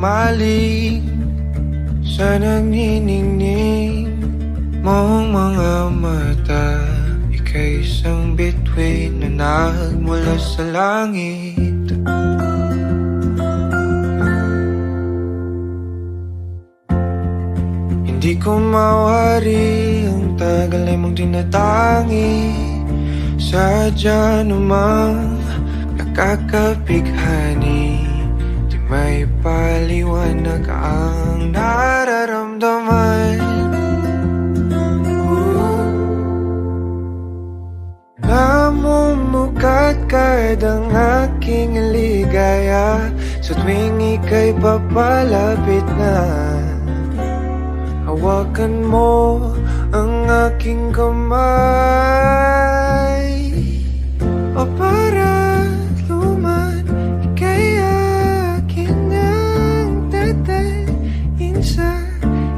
humaling sa nagniningning mong mga mata. Ika'y isang bituin na nagmula sa langit. Hindi ko mawari ang tagal ay mong tinatangi. Sadya namang nakakapighani, di may paliwanag ang nararamdaman. Namumukat kahit ang aking ligaya sa tuwing ika'y papalapit na. Hawakan mo ang aking kamay, o para luman ika'y akin ang dadahin sa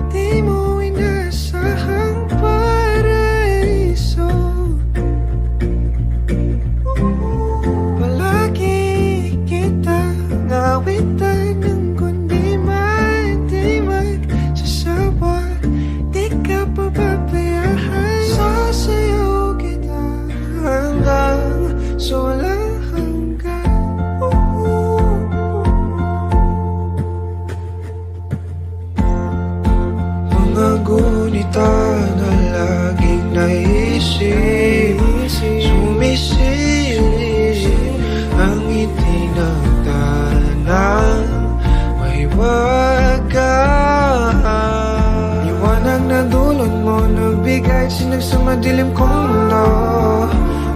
di mo inasahang paraiso. Palagi kita ngawitan ng kundi man di magsasawa. Di ka pababayaan, sasayaw kita hanggang sa walang hanggan. Mga gunita na laging naisip, sumisilip ang itinagtanang may wagas. Liwanag na dulot mo, nagbigay sinag sa madilim kong mundo.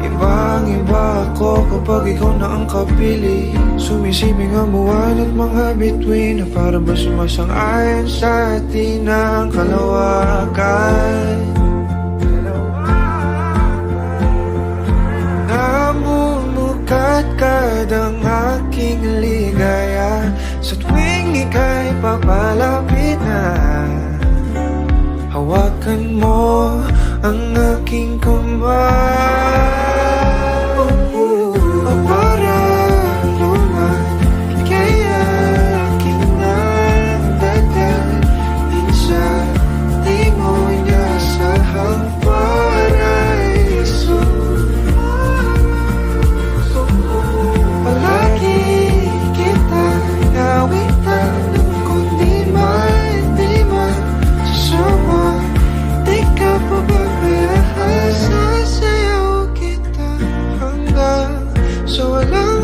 Ibang-iba ako kapag ikaw na ang kapili. Sumisibing ang buwan at mga bituin na para ba sumasang-ayon sa atin ang kalawakan. Namumukat kadang aking ligaya sa tuwing ika'y papalapit na. Hawakan mo ang aking kamay, o para luman ika'y aking nagdadalhin sa di mo inasahang paraiso. Palagi kita ngawitan ng kundi man di magsasawa. Di ka pababayaan, sasayaw kita hanggang sa walang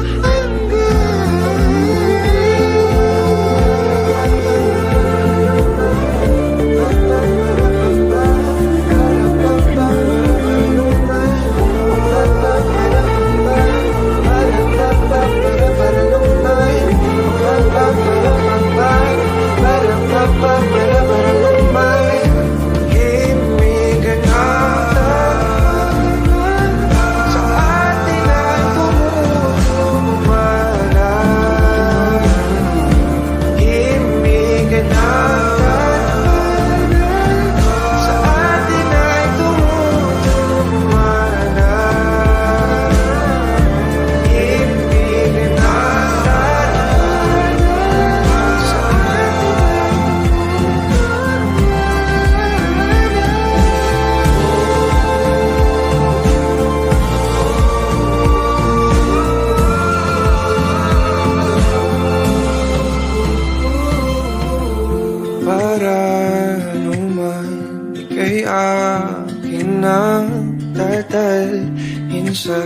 sa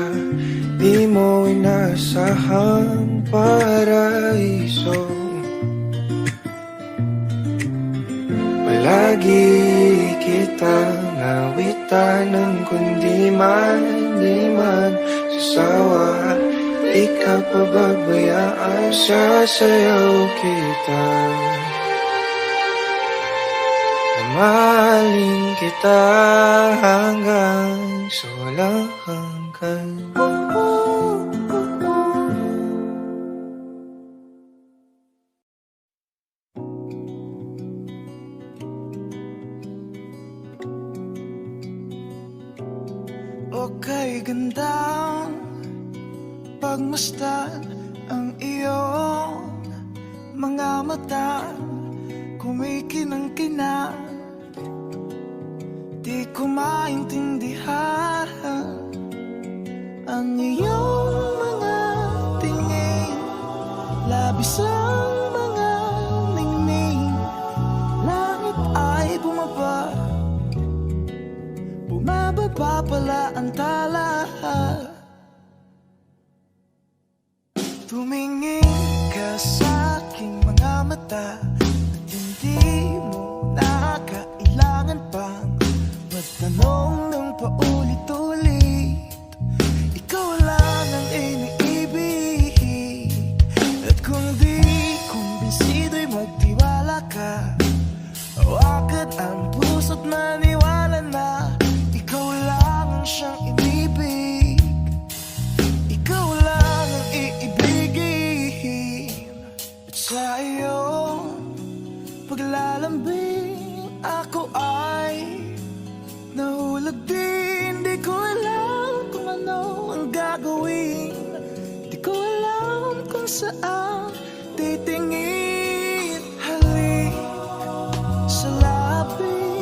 di mo inasahang paraiso. Palagi kita nawitan ng kundi man di magsasawa. Di ka pababayaan, sasayaw kita. Mahalin kita hanggang sa walang hanggan. Okay, gandang pagmasdan ang iyong mga mata kumikinang-kina. Di ko maintindihan ang iyong mga tingin, labis ang mga ningning. Langit ay bumaba, bumababa pala ang tala. Tumingin ka sa aking mga mata at hindi mo na kailangan pang magtanong ng paulit-ulit. Ikaw lang ang iniibig, at kung di kumbinsido'y magtiwala ka. Hawakan ang puso't maniwala na ikaw lang ang siyang inibig. Ikaw lang ang iibigin. At sa iyong paglalambing ako ay nahulog din. Di ko alam kung ano ang gagawin, di ko alam kung saan titingin. Halik sa labi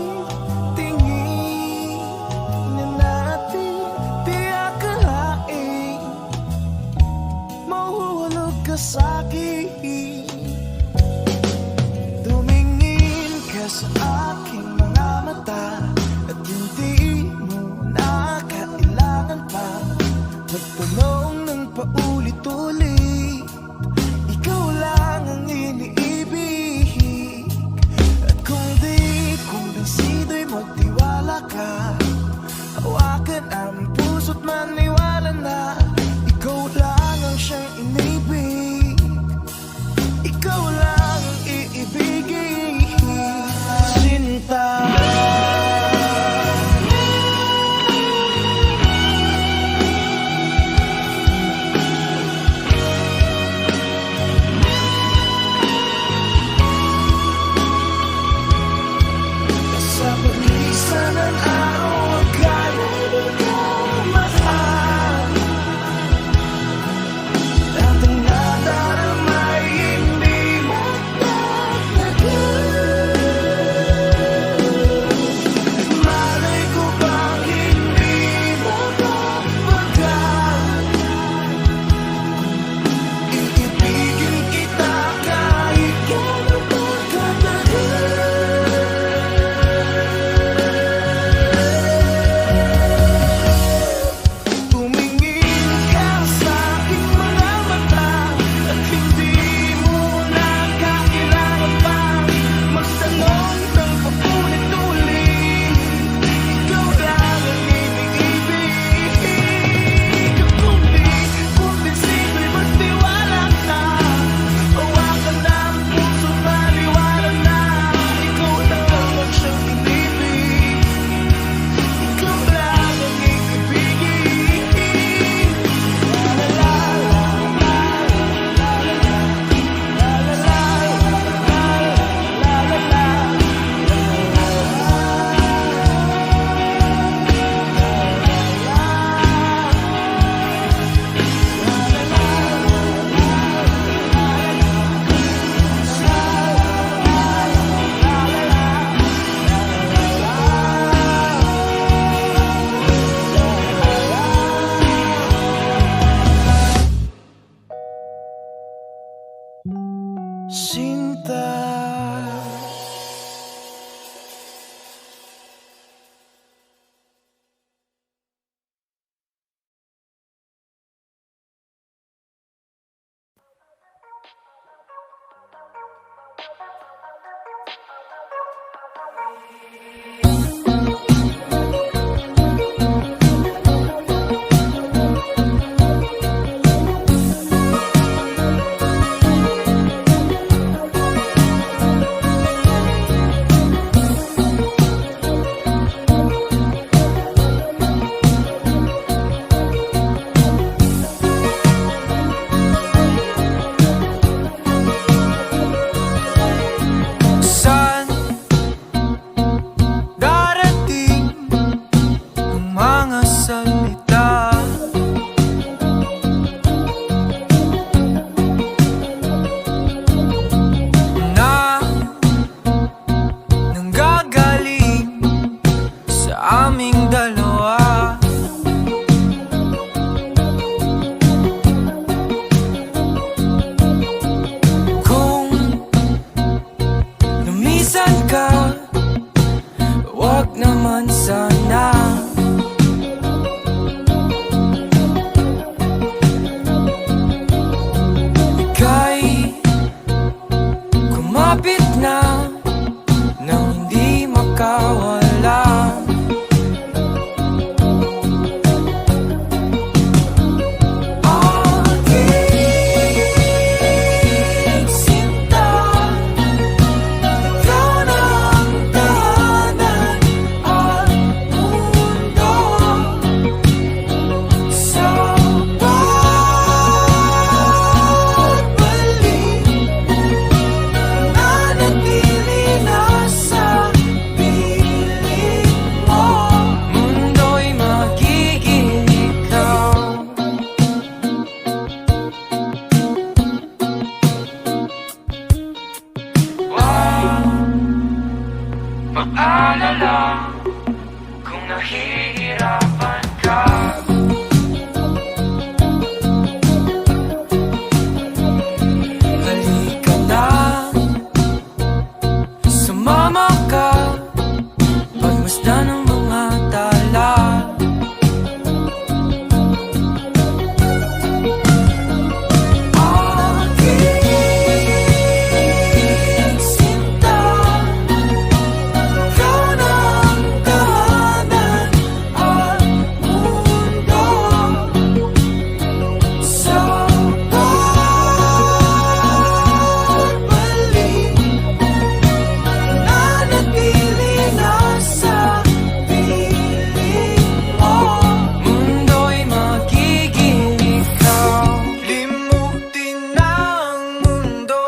naman sana. Ika'y kumapit na nang hindi makawala. Aking sinta, ikaw na ang tahanan at mundo. Sa pagbalik, nanatili na sa piling mo. Mundo'y magiging ikaw. Maalala kung nahihirapan ka. Halika na, sumama ka, pagmasdan ng mga tala. Aking sinta, ikaw na ang tahanan at mundo. Sa pagbalik, nanatili na sa piling mo. Mundo'y magiging ikaw. Limutin na ang mundo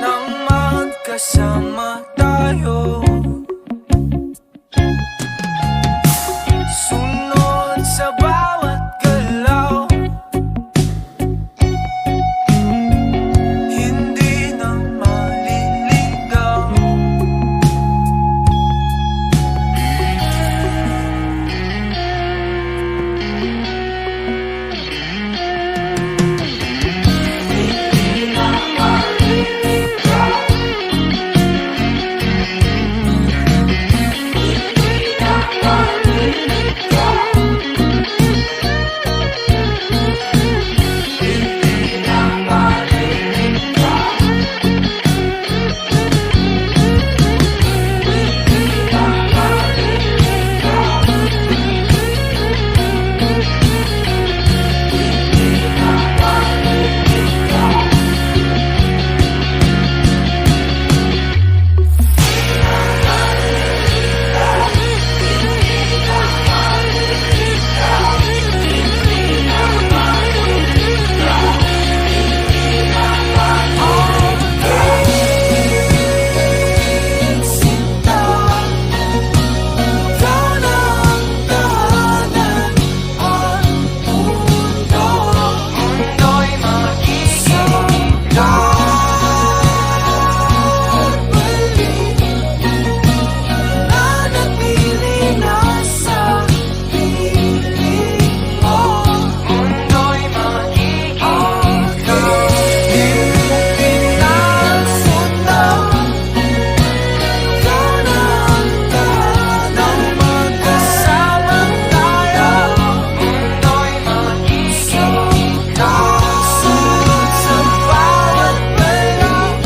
nang magkasama tayo. Sunod sa bawat galaw, hindi na maliligaw. Sinta, ikaw na ang tahanan at mundo. Mundo'y magiging pagbalik, nanatili na sa piling mo. Mundo'y magiging ikaw. Limutin na ang sinta, ikaw na ang tahanan, magkasama tayo. Mundo'y magiging ikaw. Sunod sa bawat balik,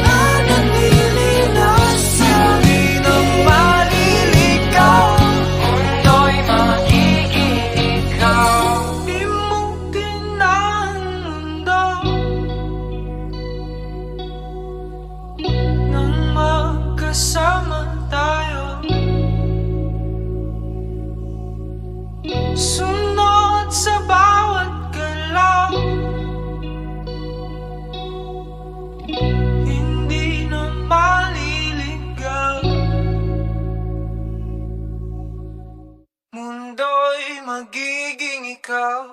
nanatili na sa hindi na maliligaw. Mundo'y magiging ikaw. Limutin na ang mundo nang magkasama tayo. Sunod sa bawat galaw, hindi na maliligaw. Mundo'y magiging ikaw.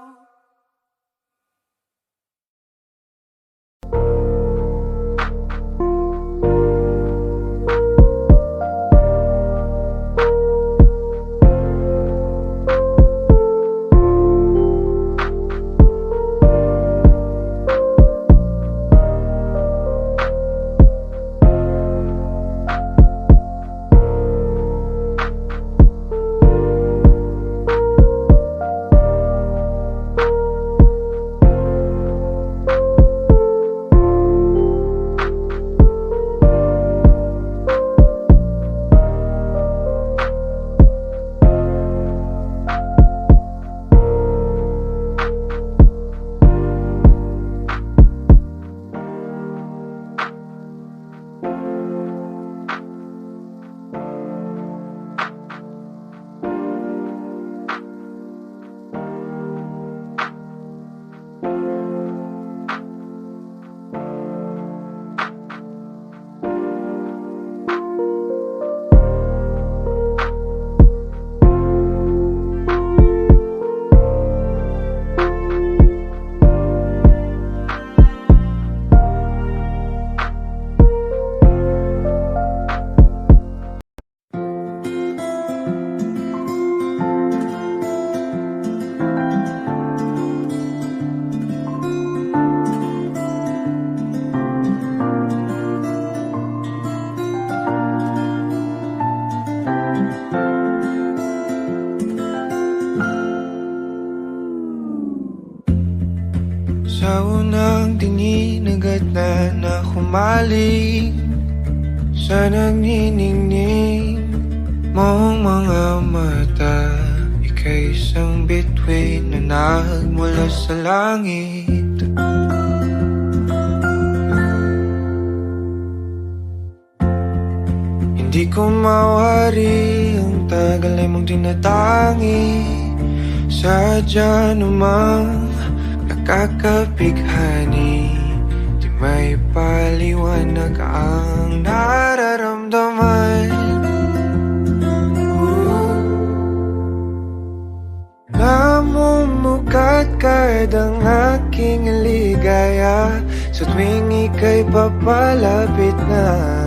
bumalik sa nagniningning mong mga mata. Ika'y isang bituin na nagmula sa langit. Hindi ko mawari ang tagal ay mong tinatangi. Sadya namang nakakapighani, di may paliwanag ang nararamdaman. Namumukadkad ang aking ligaya sa tuwing ika'y papalapit na.